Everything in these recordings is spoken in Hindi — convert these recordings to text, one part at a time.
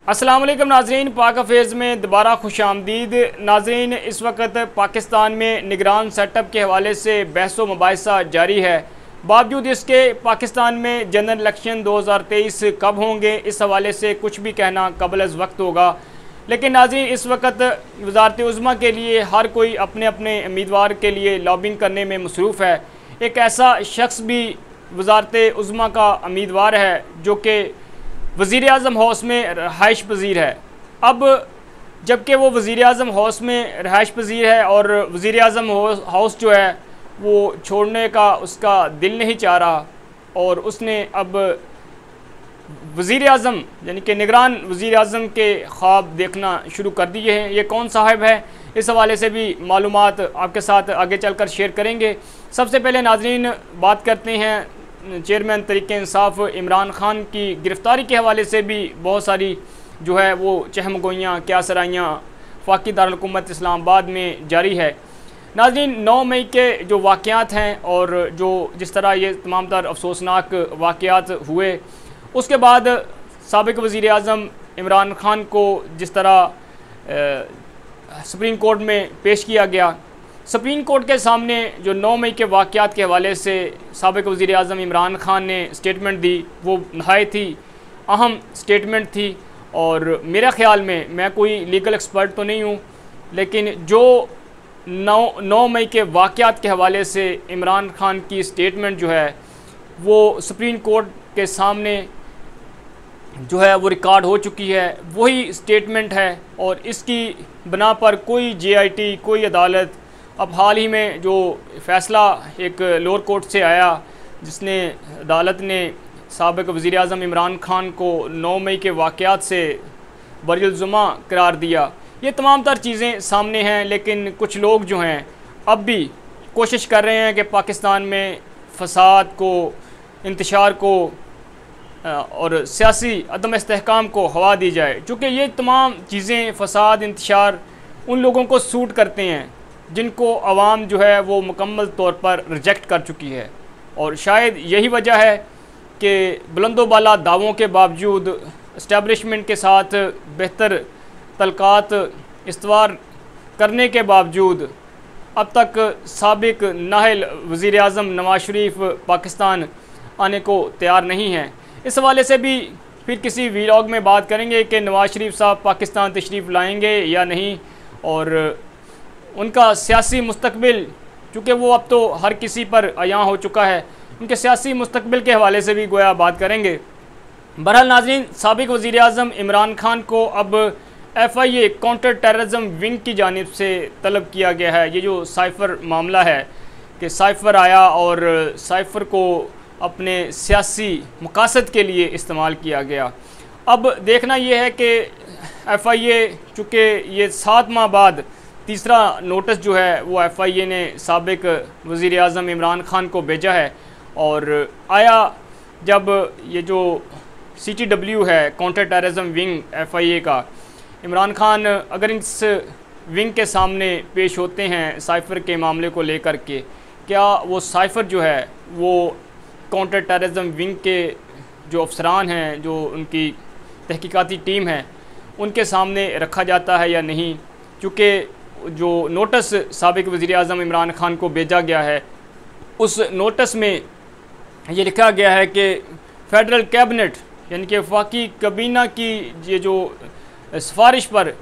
अस्सलाम वालेकुम नाज़रीन, पाक अफेज़ में दोबारा खुश आमदीद। नाज़रीन, इस वक्त पाकिस्तान में निगरान सेटअप के हवाले से बहस व मुबाहिसा जारी है। बावजूद इसके पाकिस्तान में जनरल इलेक्शन 2023 कब होंगे, इस हवाले से कुछ भी कहना कबल अज़ वक्त होगा। लेकिन नाज़रीन, इस वक्त वज़ारत उज़्मा के लिए हर कोई अपने अपने उम्मीदवार के लिए लॉबिंग करने में मसरूफ़ है। एक ऐसा शख्स भी वज़ारत उज़्मा का उम्मीदवार है जो कि वज़ीर आज़म हाउस में रहाइश पज़ीर है। अब जबकि वो वज़ीर आज़म हाउस में रहाइश पज़ीर है और वज़ीर आज़म हाउस जो है वो छोड़ने का उसका दिल नहीं चाह रहा, और उसने अब वज़ीर आज़म यानी कि निगरान वज़ीर आज़म के ख्वाब देखना शुरू कर दिए हैं। ये कौन साहब है, इस हवाले से भी मालूमात आपके साथ आगे चलकर शेयर करेंगे। सबसे पहले नाज़रीन बात करते हैं चेयरमैन तहरीक इंसाफ इमरान खान की गिरफ़्तारी के हवाले से भी बहुत सारी जो है वो चहमगोइयाँ क्या सराइयाँ वफाकी दारुल-हुकूमत इस्लामाबाद में जारी है। नाज़रीन, 9 मई के जो वाक़यात हैं और जो जिस तरह ये तमाम तर अफसोसनाक वाक़यात हुए, उसके बाद साबिक़ वज़ीर आज़म इमरान खान को जिस तरह सुप्रीम कोर्ट में पेश किया गया, सुप्रीम कोर्ट के सामने जो 9 मई के वाक़यात के हवाले से साबिक़ वज़ीर आज़म इमरान खान ने स्टेटमेंट दी, वो नहायत ही अहम स्टेटमेंट थी। और मेरा ख़्याल में, मैं कोई लीगल एक्सपर्ट तो नहीं हूँ, लेकिन जो 9 मई के वाक़यात के हवाले से इमरान खान की स्टेटमेंट जो है वो सुप्रीम कोर्ट के सामने जो है वो रिकॉर्ड हो चुकी है, वही स्टेटमेंट है। और इसकी बना पर कोई JIT, कोई अदालत, अब हाल ही में जो फ़ैसला एक लोअर कोर्ट से आया जिसने अदालत ने साबिक़ वज़ीर आज़म इमरान खान को 9 मई के वाक़यात से बरीउल ज़ुम्मा करार दिया, ये तमाम तर चीज़ें सामने हैं। लेकिन कुछ लोग जो हैं अब भी कोशिश कर रहे हैं कि पाकिस्तान में फ़साद को, इंतशार को और सियासी अदम इस्तेहकाम को हवा दी जाए, चूँकि ये तमाम चीज़ें फ़साद, इंतशार उन लोगों को सूट करते हैं जिनको आवाम जो है वो मुकम्मल तौर पर रिजेक्ट कर चुकी है। और शायद यही वजह है कि बुलंदोबाला दावों के बावजूद इस्टेब्लिशमेंट के साथ बेहतर तलक़ात इस्तवार करने के बावजूद अब तक साबिक़ नाहिल वज़ीर आज़म नवाज़ शरीफ पाकिस्तान आने को तैयार नहीं हैं। इस हवाले से भी फिर किसी व्लॉग में बात करेंगे कि नवाज़ शरीफ साहब पाकिस्तान तशरीफ़ लाएंगे या नहीं, और उनका सियासी मुस्तकबिल, चूँकि वो अब तो हर किसी पर आया हो चुका है, उनके सियासी मुस्तकबिल के हवाले से भी गोया बात करेंगे। बहरहाल नाज़रीन, साबिक़ वज़ीर आज़म इमरान खान को अब FIA काउंटर टेररिज्म विंग की जानिब से तलब किया गया है। ये जो साइफ़र मामला है कि साइफ़र आया और साइफ़र को अपने सियासी मकासद के लिए इस्तेमाल किया गया। अब देखना ये है कि FIA, चूँकि ये 7 माह बाद तीसरा नोटिस जो है वो FIA ने साबिक़ वज़ीर आज़म इमरान खान को भेजा है, और आया जब ये जो CTW है काउंटर टेररिज्म विंग FIA का, इमरान खान अगर इस विंग के सामने पेश होते हैं साइफ़र के मामले को लेकर के, क्या वो साइफ़र जो है वो काउंटर टेररिज्म विंग के जो अफसरान हैं, जो उनकी तहकीकाती टीम है, उनके सामने रखा जाता है या नहीं। चूँकि जो नोटिस साबिक़ वज़ीर आज़म इमरान खान को भेजा गया है, उस नोटिस में ये लिखा गया है कि फ़ेडरल कैबिनेट यानी कि वफाकी काबीना की ये जो सिफारिश पर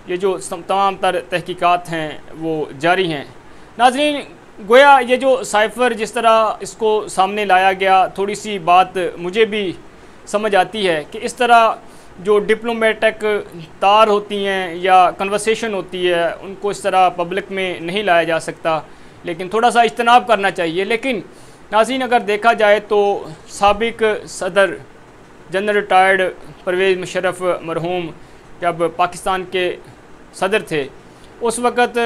ये जो तमाम तर तहकीकात हैं वो जारी हैं। नाज़रीन, गोया ये जो साइफ़र जिस तरह इसको सामने लाया गया, थोड़ी सी बात मुझे भी समझ आती है कि इस तरह जो डिप्लोमेटिक तार होती हैं या कन्वर्सेशन होती है, उनको इस तरह पब्लिक में नहीं लाया जा सकता, लेकिन थोड़ा सा इज्तनाब करना चाहिए। लेकिन नाज़रीन, अगर देखा जाए तो साबिक़ सदर जनरल रिटायर्ड परवेज़ मुशर्रफ मरहूम जब पाकिस्तान के सदर थे, उस वक़्त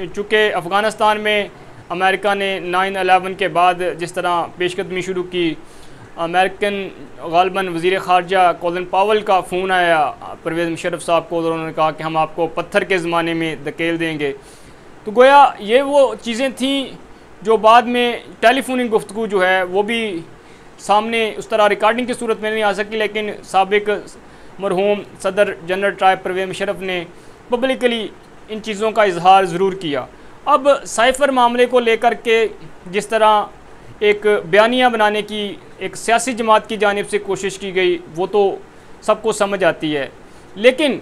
चूँकि अफ़गानिस्तान में अमेरिका ने 9/11 के बाद जिस तरह पेशकदमी शुरू की, अमेरिकन ग़ालिबन वज़ीर ख़ारजा कॉलिन पावल का फ़ोन आया परवेज़ मुशर्रफ साहब को, और उन्होंने कहा कि हम आपको पत्थर के ज़माने में धकेल देंगे। तो गोया ये वो चीज़ें थीं जो बाद में टेलीफोनिक गुफ्तगू जो है वो भी सामने उस तरह रिकॉर्डिंग की सूरत में नहीं आ सकी, लेकिन साबिक़ मरहूम सदर जनरल ट्राइब परवेज़ मुशर्रफ ने पब्लिकली इन चीज़ों का इजहार ज़रूर किया। अब साइफ़र मामले को लेकर के जिस तरह एक बयानिया बनाने की एक सियासी जमात की जानिब से कोशिश की गई वो तो सबको समझ आती है, लेकिन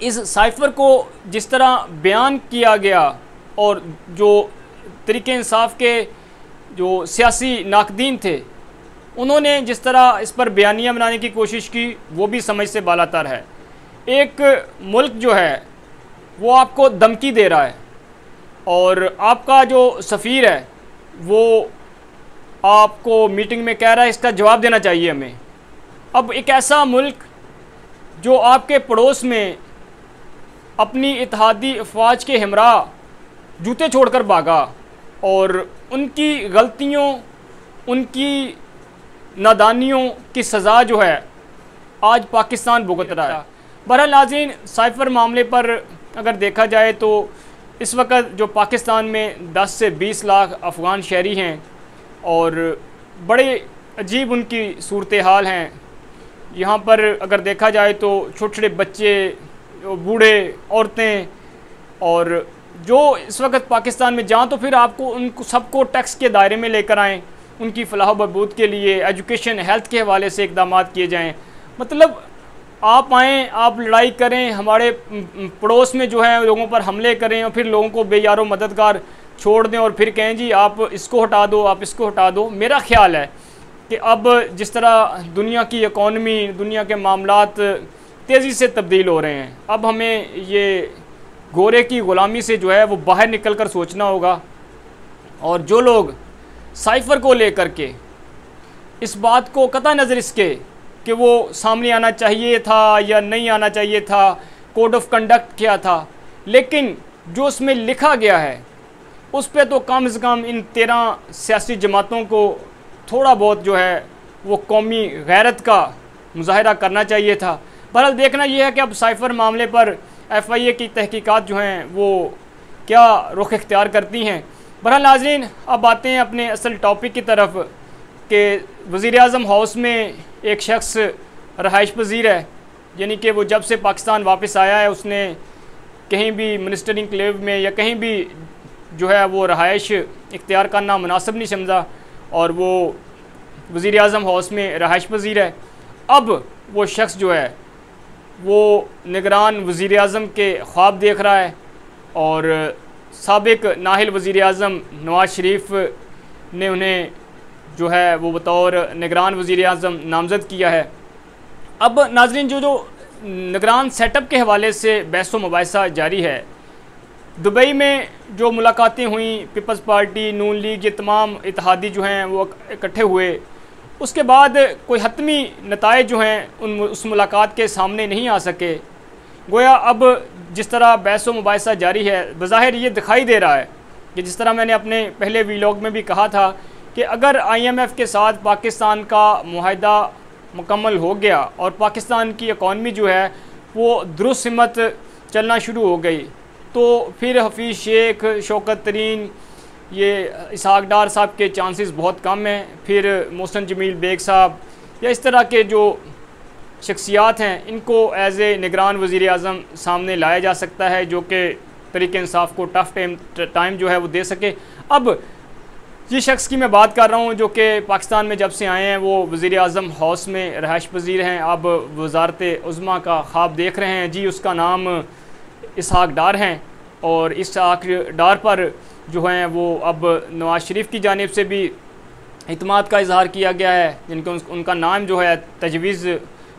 इस साइफ़र को जिस तरह बयान किया गया और जो तरीक़े इंसाफ के जो सियासी नाकदीन थे उन्होंने जिस तरह इस पर बयानिया बनाने की कोशिश की वो भी समझ से बालातर है। एक मुल्क जो है वो आपको धमकी दे रहा है और आपका जो सफ़ीर है वो आपको मीटिंग में कह रहा है इसका जवाब देना चाहिए हमें। अब एक ऐसा मुल्क जो आपके पड़ोस में अपनी इत्तेहादी अफवाज के हमरा जूते छोड़कर भागा और उनकी गलतियों, उनकी नादानियों की सज़ा जो है आज पाकिस्तान भुगत रहा है। बहरहाल नाज़रीन, साइफ़र मामले पर अगर देखा जाए तो इस वक्त जो पाकिस्तान में 10 से 20 लाख अफ़गान शहरी हैं और बड़े अजीब उनकी सूरत हाल हैं। यहाँ पर अगर देखा जाए तो छोटे छोटे बच्चे, बूढ़े, औरतें, और जो इस वक्त पाकिस्तान में जहाँ तो फिर आपको उनको सबको टैक्स के दायरे में लेकर आएँ, उनकी फलाह बहबूद के लिए एजुकेशन, हेल्थ के हवाले से इक़दाम किए जाएँ। मतलब आप आएँ, आप लड़ाई करें, हमारे पड़ोस में जो है लोगों पर हमले करें और फिर लोगों को बेयारो मददगार छोड़ दें और फिर कहें जी आप इसको हटा दो, आप इसको हटा दो। मेरा ख़्याल है कि अब जिस तरह दुनिया की इकॉनमी, दुनिया के मामलात तेज़ी से तब्दील हो रहे हैं, अब हमें ये गोरे की ग़ुलामी से जो है वो बाहर निकल कर सोचना होगा। और जो लोग साइफ़र को लेकर के इस बात को कतई नज़र इसके कि वो सामने आना चाहिए था या नहीं आना चाहिए था, कोड ऑफ कंडक्ट क्या था, लेकिन जो उसमें लिखा गया है उस पर तो कम से कम इन 13 सियासी जमातों को थोड़ा बहुत जो है वो कौमी गैरत का मुजाहरा करना चाहिए था। बहरहाल देखना यह है कि अब साइफ़र मामले पर FIA की तहकीकात जो हैं वो क्या रुख इख्तियार करती हैं। बहरहाल नाज़रीन, अब आते हैं अपने असल टॉपिक की तरफ कि वज़ीर-ए-आज़म हाउस में एक शख्स रहाइश पज़ीर है, यानी कि वो जब से पाकिस्तान वापस आया है उसने कहीं भी मिनिस्टर इनक्लेव में या कहीं भी जो है वो रहाइश इख्तियार करना मुनासिब नहीं समझा और वो वज़ीर-ए-आज़म हाउस में रहाइश पज़ीर है। अब वो शख्स जो है वो निगरान वज़ीर-ए-आज़म के ख्वाब देख रहा है और साबिक नाहिल वज़ीर-ए-आज़म नवाज़ शरीफ ने उन्हें जो है वो बतौर निगरान वज़ीर-ए-आज़म नामज़द किया है। अब नाज़रीन, जो निगरान सेटअप के हवाले से बहस व मुबाहिसा जारी है। दुबई में जो मुलाकातें हुई, पीपल्स पार्टी, नून लीग, ये तमाम इत्तेहादी जो हैं वो इकट्ठे हुए, उसके बाद कोई हतमी नताइज जो हैं उस मुलाकात के सामने नहीं आ सके। गोया अब जिस तरह बहस व मुबाहिसा जारी है, बज़ाहिर ये दिखाई दे रहा है कि जिस तरह मैंने अपने पहले वीलॉग में भी कहा था कि अगर IMF के साथ पाकिस्तान का मुआहदा मुकम्मल हो गया और पाकिस्तान की इकॉनमी जो है वो दुरुस्त हिम्मत चलना शुरू हो गई, तो फिर हफीज़ शेख, शौकत तरीन, ये इसहाक डार साहब के चांसेस बहुत कम हैं। फिर मोहसिन जमील बेग साहब या इस तरह के जो शख्सियात हैं इनको एज़ ए निगरान वज़ीर-ए-आज़म सामने लाया जा सकता है, जो कि तरीक़े इंसाफ को टफ़ टाइम जो है वो दे सके। अब जिस शख्स की मैं बात कर रहा हूँ जो कि पाकिस्तान में जब से आए हैं वो वज़ीर-ए-आज़म हाउस में रहाइश पज़ीर हैं, अब वज़ारत उज़्मा का ख्वाब देख रहे हैं। जी, उसका नाम इसहाक डार हैं और इसहाक डार पर जो हैं वो अब नवाज़ शरीफ की जानिब से भी इत्मीनान का इजहार किया गया है, जिनका उनका नाम जो है तजवीज़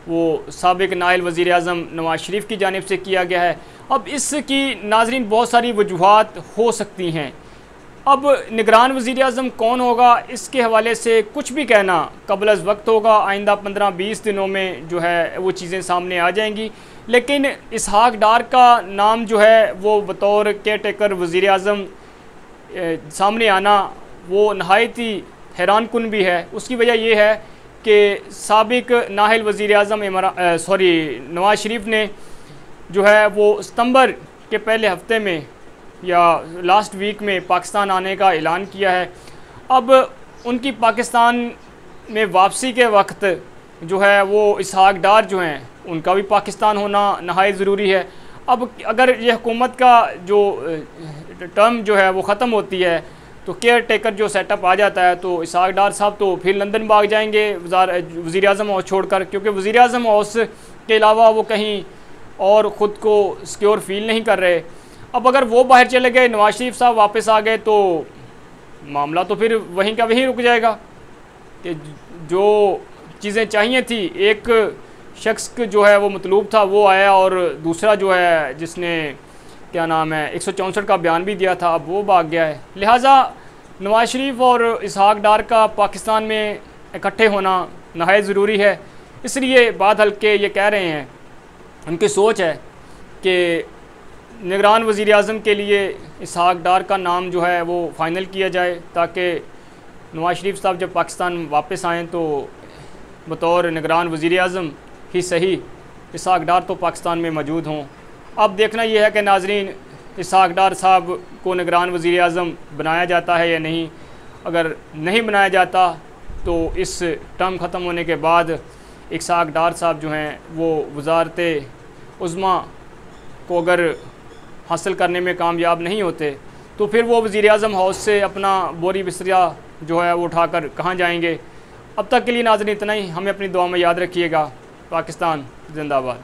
वो साबिक नाइल वज़ीर-ए-आज़म नवाज़ शरीफ की जानिब से किया गया है। अब इसकी नाज़रीन बहुत सारी वजूहात हो सकती हैं। अब निगरान वज़ीर-ए-आज़म कौन होगा इसके हवाले से कुछ भी कहना कबल अज़ वक्त होगा। आइंदा 15-20 दिनों में जो है वो चीज़ें सामने आ जाएंगी। लेकिन इसहाक डार का नाम जो है वो बतौर केयर टेकर वज़ीर-ए-आज़म सामने आना वो नहायत ही हैरान कुन भी है। उसकी वजह यह है कि साबिक नाहिल वज़ीर-ए-आज़म नवाज़ शरीफ ने जो है वो सितंबर के पहले हफ्ते में या लास्ट वीक में पाकिस्तान आने का ऐलान किया है। अब उनकी पाकिस्तान में वापसी के वक्त जो है वो इसहाक डार जो हैं उनका भी पाकिस्तान होना नहायत ज़रूरी है। अब अगर ये हुकूमत का जो टर्म जो है वो ख़त्म होती है तो केयर टेकर जो सेटअप आ जाता है तो इसहाक डार साहब तो फिर लंदन भाग जाएंगे वज़ीर आज़म हाउस छोड़कर, क्योंकि वज़ीर आज़म हाउस के अलावा वो कहीं और ख़ुद को सिक्योर फील नहीं कर रहे। अब अगर वो बाहर चले गए, नवाज शरीफ साहब वापस आ गए तो मामला तो फिर वहीं का वहीं रुक जाएगा कि जो चीज़ें चाहिए थी, एक शख्स जो है वो मतलूब था वो आया और दूसरा जो है जिसने क्या नाम है 164 का बयान भी दिया था अब वो भाग गया है। लिहाजा नवाज शरीफ और इसहाक डार का पाकिस्तान में इकट्ठे होना नहायत ज़रूरी है। इसलिए बाद हल्के ये कह रहे हैं, उनकी सोच है कि निगरान वज़ीर आज़म के लिए इसहाक डार का नाम जो है वो फ़ाइनल किया जाए ताकि नवाज शरीफ साहब जब पाकिस्तान वापस आएँ तो बतौर निगरान वज़ीर आज़म ही सही इसहाक डार तो पाकिस्तान में मौजूद हों। अब देखना यह है कि नाज़रीन इसहाक डार साहब को निगरान वज़ीर आज़म बनाया जाता है या नहीं। अगर नहीं बनाया जाता तो इस टर्म ख़त्म होने के बाद इसहाक डार साहब जो हैं वो वज़ारत उज़्मा को अगर हासिल करने में कामयाब नहीं होते तो फिर वो वज़ीर आज़म हाउस से अपना बोरी बिस्तरा जो है वो उठाकर कहाँ जाएंगे। अब तक के लिए नाज़रीन इतना ही। हमें अपनी दुआ में याद रखिएगा। पाकिस्तान जिंदाबाद।